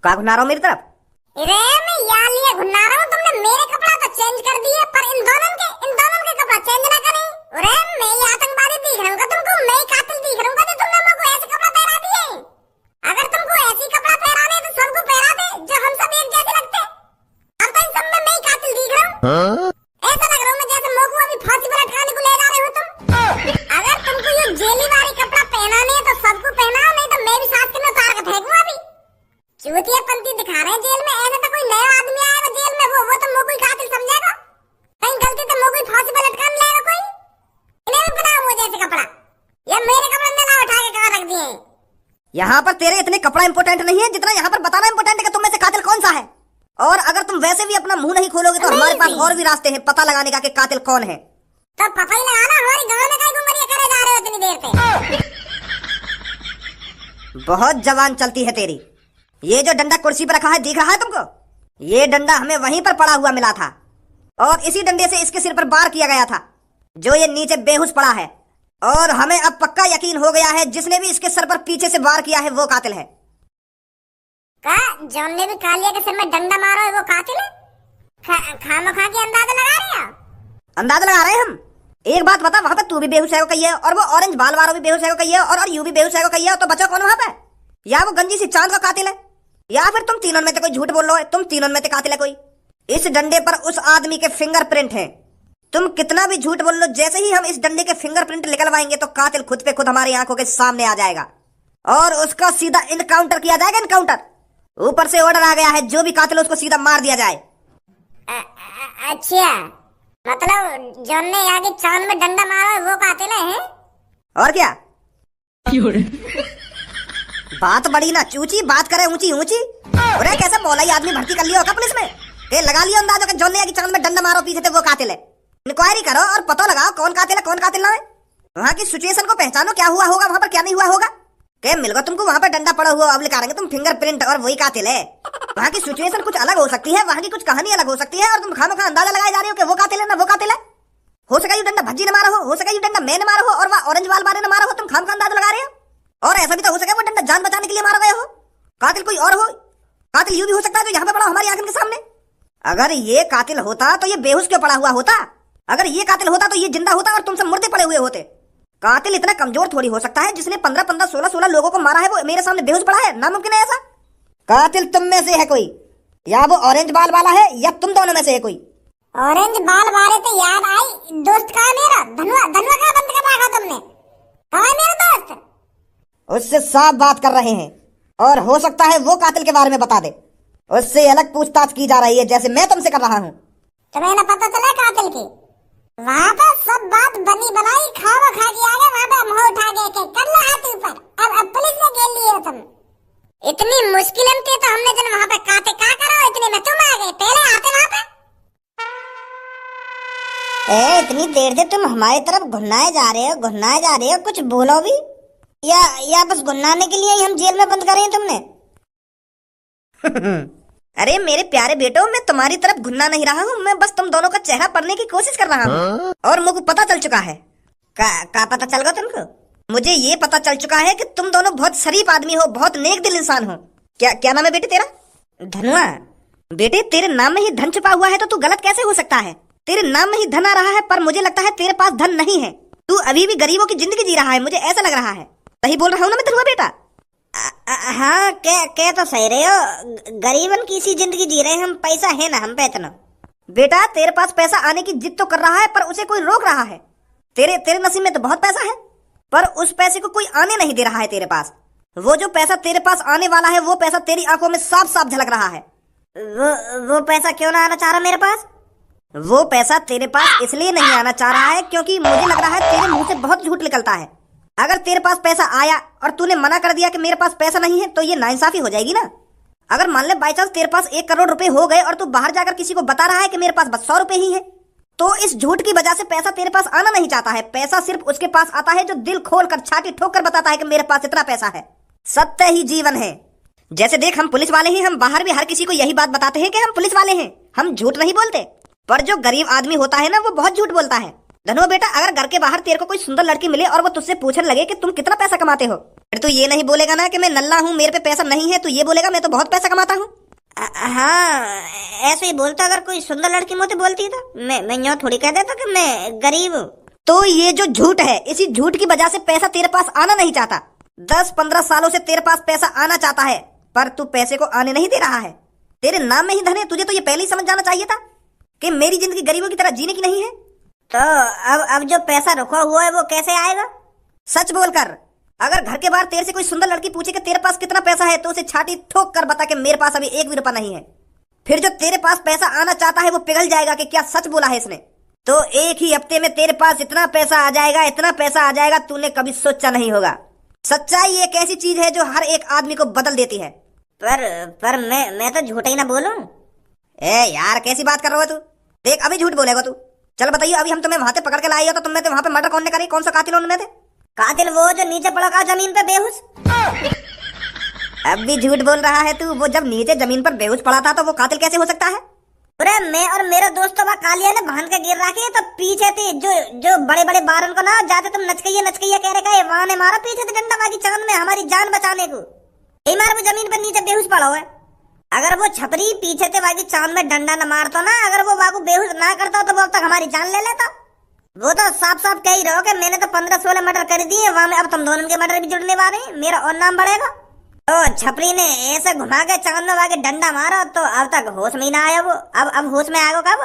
का घुना रहा हूँ मेरी तरफ? अरे मैं यहाँ लिए घुना रहा हूँ, तुमने मेरे कपड़ा तो चेंज कर दिए पर इन दोनों के कपड़ा चेंज ना करें। अरे मैं ये आतंकवादी दिख रहा हूँ तुमको, मैं ही कातिल दिख रहा हूँ तो तुमने मेरे को ऐसे कपड़ा पहना दिए। अगर तुमको ऐसे कपड़ा पहनाने तो सबको पहना दे जो हम सब एक जैसे लगते। अब तो इन सब में मैं ही कातिल दिख रहा हूँ। ऐसा लग रहा हूँ मैं जैसे मेरे को अभी फांसी पर लटकाने को ले जा रहे हो तुम। अगर तुमको ये जेली वाली कपड़ा पहनाने है तो सबको पहनाओ, नहीं तो मैं भी साथ के में उतार के फेंकूं अभी। चूतियापंती दिखा रहे हैं जेल में, ऐसा तो कोई नया आदमी आएगा जेल में वो तो मुझे कोई कातिल समझेगा। कहीं गलती से मुझे कोई फांसी पर लटकाने लेगा कोई। इन्हें भी बनाओ मुझे ऐसे कपड़ा, या मेरे कपड़े में ना उठा के कहाँ रख दिए। यहाँ पर तेरे इतने कपड़ा इंपोर्टेंट नहीं है जितना यहाँ पर बताना इंपोर्टेंट है कि तुम में से कातिल कौन सा है। और अगर तुम वैसे भी अपना मुंह नहीं खोलोगे तो हमारे पास और भी रास्ते हैं पता लगाने का कि कातिल कौन है। तो पता ही लगाना, हमारे गाँव में कहीं गुमरिया करे जा रहे हो इतनी देर से। बहुत जवान चलती है तेरी। ये जो डंडा कुर्सी पर रखा है दिख रहा है तुमको? ये डंडा हमें वहीं पर पड़ा हुआ मिला था और इसी डंडे से इसके सिर पर वार किया गया था जो ये नीचे बेहोश पड़ा है। और हमें अब पक्का यकीन हो गया है जिसने भी इसके सर पर पीछे से वार किया है वो कातिल है। का जॉन ने भी कालिया के सिर में डंडा मारा है वो कातिल है? खामखा के अंदाजा लगा रहे हैं। अंदाजा लगा रहे हैं हम। एक बात बता, वहां पर तू भी बेहोश है को कही है और वो ऑरेंज बाल वाला भी बेहोश है को कही है और यू भी बेहोश है को कही है, तो बचा कौन वहां पे? या वो गंजी सी चांद का कातिल है या फिर तुम तीनों में से कोई झूठ बोल रहे हो। तुम तीनों में से कातिल है कोई। इस डंडे पर उस आदमी के फिंगरप्रिंट हैं। तुम कितना भी झूठ बोल लो, जैसे ही हम इस डंडे के फिंगरप्रिंट निकलवाएंगे तो कातिल खुद पे खुद हमारी आंखों के सामने आ जाएगा और उसका सीधा इनकाउंटर किया जाएगा। इनकाउंटर ऊपर से ऑर्डर आ गया है, जो भी कातिल उसको सीधा मार दिया जाए। अच्छा, मतलब जॉन ने यहाँ के चांद में डंडा मारा है वो कातिल है? और क्या? बात बड़ी ना चूची, बात करे ऊंची ऊंची। अरे कैसा मौलाई आदमी भर्ती कर लिया होगा पुलिस में? ये लगा लिया अंदाजा कि जॉन ने की चांद में डंडा मारो पीछे थे वो कातिल है। इंक्वायरी करो और पता लगाओ कौन कातिल है कौन कातिल ना है। वहाँ की सिचुएशन को पहचानो, क्या हुआ होगा वहाँ पर क्या नहीं हुआ होगा। क्या मिलगा तुमको वहाँ पर डंडा पड़ा हुआ अब लिखा तुम फिंगरप्रिंट और वही कातिल है। वहाँ की सिचुएशन कुछ अलग हो सकती है, वहाँ की कुछ कहानी अलग हो सकती है और तुम खामखा अंदाजा लगाए जा रहे हो कि वो कातिल है ना वो कातिल है। हो सका ये डंडा भज्जी ने मारा हो सका ये डंडा मैं ने मारा हो और वह ऑरेंज वाल वाले ने मारा हो। तुम खामखा अंदाजा लगा रहे हो। और ऐसा भी तो हो सके वो डंडा जान बचाने के लिए मारा गया हो। कातिल कोई और हो, कातिल यूं भी हो सकता है जो यहाँ पे पड़ा हमारी आंखों के सामने। अगर ये कातिल होता तो ये बेहोश क्यों पड़ा हुआ होता? अगर ये कातिल होता तो ये जिंदा होता और तुम सब मुर्दे पड़े हुए होते। कातिल इतना कमजोर थोड़ी हो सकता है, जिसने 15-15, 16-16 लोगों को मारा है वो मेरे सामने बेहोश पड़ा है। नामुमकिन है ऐसा। कातिल तुम में से है कोई, या वो ऑरेंज बाल वाला है या तुम दोनों में से है कोई। ऑरेंज बाल वाले तो याद आई, दोस्त कहाँ मेरा? धनुआ कहाँ बंद कर रखा तुमने? कहाँ है मेरा दोस्त? उससे साफ बात कर रहे हैं और हो सकता है वो कातिल के बारे में बता दे। उससे अलग पूछताछ की जा रही है जैसे मैं तुमसे कर रहा हूँ। तुम्हें ना पता चला कातिल की? वहाँ पर सब बात बनी बनाई खावा खा के आ गए, वहाँ पे मुँह उठा के कर लो हाथ ऊपर। अब पुलिस ने घेर लिए हो तुम। इतनी मुश्किल थी तो हमने जब वहाँ पे काते क्या करा, इतने में तुम आ गए। पहले आते वहाँ पे। इतनी देर से तुम हमारी तरफ घुन्नाए जा रहे हो, कुछ बोलो भी। या बस घुन्नाने के लिए ही हम जेल में बंद करे हैं तुमने? अरे मेरे प्यारे बेटो, मैं तुम्हारी तरफ घुन्ना नहीं रहा हूँ, मैं बस तुम दोनों का चेहरा पढ़ने की कोशिश कर रहा हूँ। और मुझे पता चल चुका है। का पता चल गया तुमको? मुझे ये पता चल चुका है कि तुम दोनों बहुत शरीफ आदमी हो, बहुत नेक दिल इंसान हो। क्या नाम है बेटे तेरा? धनुआ। बेटे तेरे नाम में ही धन छुपा हुआ है तो तू गलत कैसे हो सकता है? तेरे नाम में ही धन आ रहा है पर मुझे लगता है तेरे पास धन नहीं है। तू अभी भी गरीबों की जिंदगी जी रहा है, मुझे ऐसा लग रहा है। सही बोल रहा हूँ ना मैं धनुआ बेटा? हाँ क्या तो सही रहे हो। गरीबन की सी जिंदगी जी रहे हैं हम, पैसा है ना हम पे इतना। बेटा तेरे पास पैसा आने की जिद तो कर रहा है पर उसे कोई रोक रहा है। तेरे नसीब में तो बहुत पैसा है पर उस पैसे को कोई आने नहीं दे रहा है तेरे पास। वो जो पैसा तेरे पास आने वाला है वो पैसा तेरी आंखों में साफ साफ झलक रहा है। वो पैसा क्यों ना आना चाह रहा मेरे पास? वो पैसा तेरे पास इसलिए नहीं आना चाह रहा है क्योंकि मुझे लग रहा है तेरे मुंह से बहुत झूठ निकलता है। अगर तेरे पास पैसा आया और तूने मना कर दिया कि मेरे पास पैसा नहीं है तो ये नाइंसाफी हो जाएगी ना। अगर मान ले बाई चांस तेरे पास 1 करोड़ रुपए हो गए और तू बाहर जाकर किसी को बता रहा है कि मेरे पास बस 100 रुपए ही है, तो इस झूठ की वजह से पैसा तेरे पास आना नहीं चाहता है। पैसा सिर्फ उसके पास आता है जो दिल खोल कर छाती ठोक कर बताता है कि मेरे पास इतना पैसा है। सत्य ही जीवन है। जैसे देख, हम पुलिस वाले हैं, हम बाहर भी हर किसी को यही बात बताते हैं कि हम पुलिस वाले हैं, हम झूठ नहीं बोलते। पर जो गरीब आदमी होता है ना वो बहुत झूठ बोलता है। धनुआ बेटा, अगर घर के बाहर तेरे को कोई सुंदर लड़की मिले और वो तुझसे पूछने लगे कि तुम कितना पैसा कमाते हो फिर तू ये नहीं बोलेगा ना कि मैं नल्ला हूँ, मेरे पे पैसा नहीं है, तू ये बोलेगा मैं तो बहुत पैसा कमाता हूँ। हाँ, ऐसे ही बोलता। अगर कोई सुंदर लड़की मुझे बोलती तो मैं यूं थोड़ी कह देता कि मैं गरीब हूँ। तो ये जो झूठ है, इसी झूठ की वजह से पैसा तेरे पास आना नहीं चाहता। 10-15 सालों से तेरे पास पैसा आना चाहता है, पर तू पैसे को आने नहीं दे रहा है। तेरे नाम में ही धन है। तुझे तो ये पहले ही समझ जाना चाहिए था कि मेरी जिंदगी गरीबों की तरह जीने की नहीं है। तो अब जो पैसा रुका हुआ है वो कैसे आएगा? सच बोल कर। अगर घर के बाहर तेरे से कोई सुंदर लड़की पूछे कि तेरे पास कितना पैसा है, तो उसे छाती ठोक कर बता कि मेरे पास अभी 1 भी रुपया नहीं है। फिर जो तेरे पास पैसा आना चाहता है वो पिघल जाएगा कि क्या सच बोला है इसने। तो एक ही हफ्ते में तेरे पास इतना पैसा आ जाएगा, इतना पैसा आ जाएगा, तूने कभी सोचा नहीं होगा। सच्चाई एक ऐसी चीज है जो हर एक आदमी को बदल देती है। पर मैं तो झूठ ही ना बोलूं। ए यार, कैसी बात कर रहे हो तू? देख, अभी झूठ बोलेगा तू। चल बताइए, अभी हम तुम्हें वहां से पकड़ के लाए हो तो तुमने वहां पे मर्डर कौन ने करी? कौन सा कातिल उनमें थे? कातिल वो जो नीचे पड़ा था जमीन पे बेहोश। अब भी झूठ बोल रहा है तू। वो जब नीचे जमीन पर बेहोश पड़ा था तो वो कातिल कैसे हो सकता है? अरे मैं और मेरा दोस्त तो कालिया ने बांध के गिर रखी, तो पीछे थे जो बड़े बड़े बारन को ना जाते तुम नचकैया नचकैया कह रहे, वहां ने मारा पीछे से डंडा बाकी चांद में हमारी जान बचाने को। यही मार वो जमीन पर नीचे बेहोश पड़ा हुआ है। अगर वो छपरी पीछे थे बाकी चांद में डंडा न मारता ना, अगर वो बाबू बेहोश ना करता तो वो अब तक हमारी जान ले लेता। वो तो साफ साफ कह ही रहो कि मैंने तो 15-16 मर्डर कर दिए, वहां में अब तुम दोनों के मर्डर भी जुड़ने वाले हैं, मेरा और नाम बढ़ेगा। तो छपरी ने ऐसे घुमा के चांद में वाके डंडा मारा तो अब तक होश में ही ना आया वो। अब होश में आएगा कब?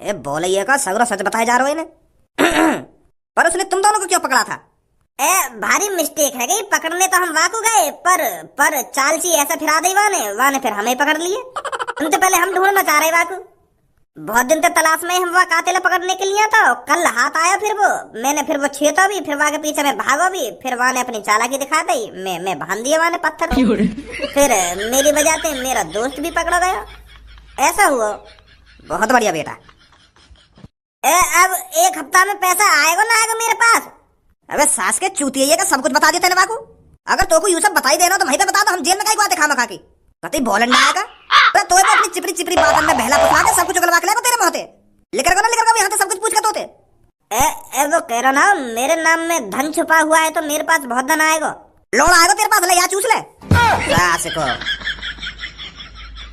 ए बोलैया का सगरा सच बताया जा रहा है इन्हें। पर उसने तुम दोनों को क्यों पकड़ा था? ए भारी मिस्टेक है गई। पकड़ने तो हम वाकू गए, पर चालची ऐसा फिरा दी वाने फिर हमें पकड़ लिए। हम तो पहले हम ढूंढना चाह रहे वाकू। बहुत दिन तक तलाश में हम वहाँ कातिल पकड़ने के लिए, तो कल हाथ आया फिर वो। मैंने फिर वो छेता भी, फिर वहाँ के पीछे में भागो भी, फिर वहाँ ने अपनी चालाकी दिखा दी। मैं बांध दिया वहाँ ने पत्थर। फिर मेरी वजह से मेरा दोस्त भी पकड़ा गया। ऐसा हुआ। बहुत बढ़िया बेटा। अब 1 हफ्ता में पैसा आएगा ना आएगा मेरे पास? अबे सास के चूतिया का सब कुछ बता देते ना बाकू। अगर तो को यू सब बताई देना तो वहीं पे बता दो, हम जेल में कई बातें खामा खा की कतई बोलन आएगा। तो तो अपनी चिपरी चिपरी बातन में बहला पुछला के सब कुछ उगलवा के लेको तेरे मोहते लेकर को ना लेकर को यहां से सब कुछ पूछ के तोते। वो कह रहा ना मेरे नाम में धन छुपा हुआ है तो मेरे पास बहुत धन आएगा। लोड़ा आएगा तेरे पास, ले या चूस ले सास को।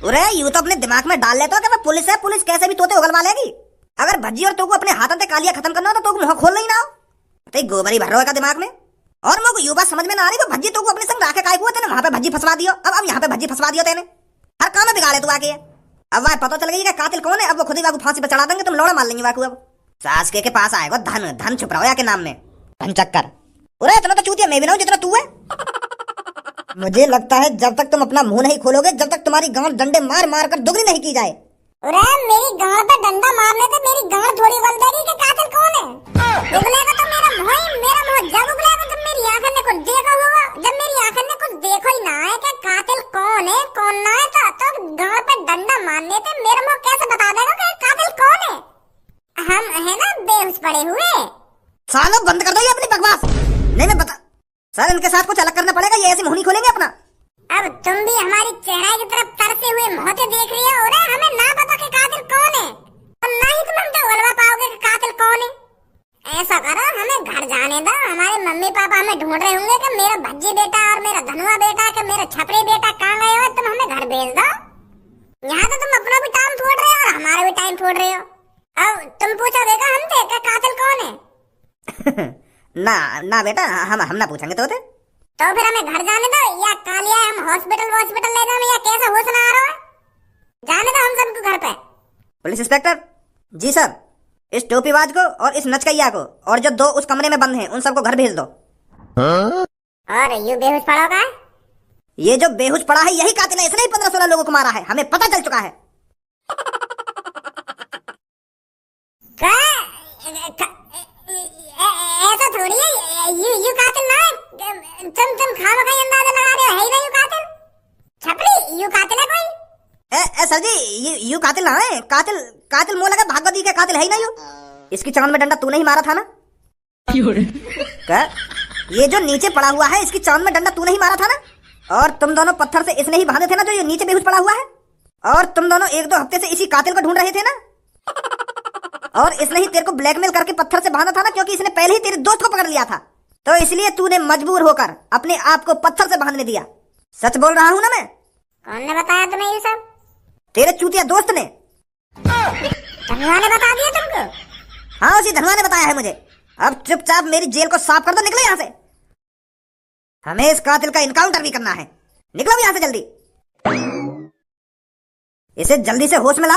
अरे यू तो अपने दिमाग में डाल लेता कि मैं पुलिस है, पुलिस कैसे भी तोते उगलवा लेगी। अगर भज्जी और तो को अपने हाथों से कालिया खत्म करना हो तो मुंह खोल नहीं ना हो तो गोबरी भर रहा दिमाग में। और मुझे यू बात समझ में ना आ रही, वो भज्जी तो को अपने संग राखे काय हुआ तेने वहां पे भज्जी फंसवा दियो। अब यहाँ पे भज्जी फंसवा दियो तेने, हर काम में बिगाड़े तू आके। अब वह पता चल गई कि कातिल कौन है। अब वो खुद ही वाकू फांसी पे चढ़ा देंगे, तुम लौड़ा मार लेंगे वाकू। अब सास के पास आएगा धन छुप रहा हो या के नाम में धन चक्कर। अरे इतना तो चूतिया मैं भी ना हूं जितना तू है। मुझे लगता है जब तक तुम अपना मुंह नहीं खोलोगे, जब तक तुम्हारी गांड डंडे मार मार कर दुगनी नहीं की जाए। अरे मेरी गांड पे डंडा मारने से मेरी गांड थोड़ी उगल देगी कि कातिल कौन है। उगलेगा तो मेरा मुंह जब उगलेगा जब मेरी आंखों ने कुछ देखा होगा। जब मेरी आंखों ने कुछ देखो ही ना है कि कातिल कौन है कौन ना है, तो गांड पे डंडा मारने से मेरा मुंह कैसे बता देगा कि कातिल कौन है। हम है ना बेहोश पड़े हुए। सालों बंद कर दो ये अपनी बकवास। नहीं मैं बता सर, इनके साथ कुछ अलग करना पड़ेगा, ये ऐसे मुंह नहीं खोलेंगे अपना। अब तुम भी हमारी चेहरा की तरफ तरसे हुए मोहते देख रही हो। अरे हमें ना पता कि कातिल कौन है और ना ही तुम हमसे उगलवा पाओगे कि कातिल कौन है। ऐसा करो, हमें घर जाने दो। हमारे मम्मी पापा हमें ढूंढ रहे होंगे कि मेरा भज्जी बेटा और मेरा धनुआ बेटा कि मेरा छपरी बेटा कहाँ गए हो। तुम हमें घर भेज दो। यहाँ तो तुम अपना भी टाइम छोड़ रहे हो और हमारा भी टाइम छोड़ रहे हो। अब तुम पूछोगे का हमसे कि कातिल कौन है। ना बेटा, हम ना पूछेंगे तो फिर हमें घर जाने दो या कालिया हम हॉस्पिटल ले जाए या कैसा होश ना आ रहा है। जाने दो हम सबको घर पे। पुलिस इंस्पेक्टर जी सर, इस टोपीबाज को और इस नचकैया को और जो 2 उस कमरे में बंद हैं उन सबको घर भेज दो। और ये बेहोश पड़ा होगा। ये जो बेहोश पड़ा है यही कातिल है, इसने ही 15-16 लोगों को मारा है, हमें पता चल चुका है। ऐसा थोड़ी है, यू कातिल ना है। तुम खामा खाई अंदाजा लगा रहे हो। है ही ना यू कातिल। छपरी यू कातिल है कोई। सर जी यू कातिल ना है। कातिल मोह लगा भागवती के कातिल है ही ना यू। इसकी चांद में डंडा तूने ही मारा था ना। क्या ये जो नीचे पड़ा हुआ है इसकी चांद में डंडा तूने ही मारा था ना। और तुम दोनों पत्थर से इसने ही बांधे थे ना जो ये नीचे बेहोश पड़ा हुआ है। और तुम दोनों 1-2 हफ्ते से इसी कातिल को ढूंढ रहे थे ना। और इसने ही तेरे को ब्लैकमेल करके पत्थर से बांधा था ना, क्योंकि इसने पहले ही तेरे दोस्त को पकड़ लिया था। तो इसलिए तूने मजबूर होकर अपने आप को पत्थर से बांधने दिया। सच बोल रहा हूं ना मैं। कौन ने बताया तुम्हें ये सब? तेरे चूतिया दोस्त ने। धनुआ ने बता दिया तुमको? हाँ, उसी धनुआ ने बताया है मुझे। अब चुपचाप मेरी जेल को साफ कर दो, निकलो यहाँ से। हमें इस कातिल का इनकाउंटर भी करना है। निकलो यहाँ से जल्दी। इसे जल्दी से होश में लाओ।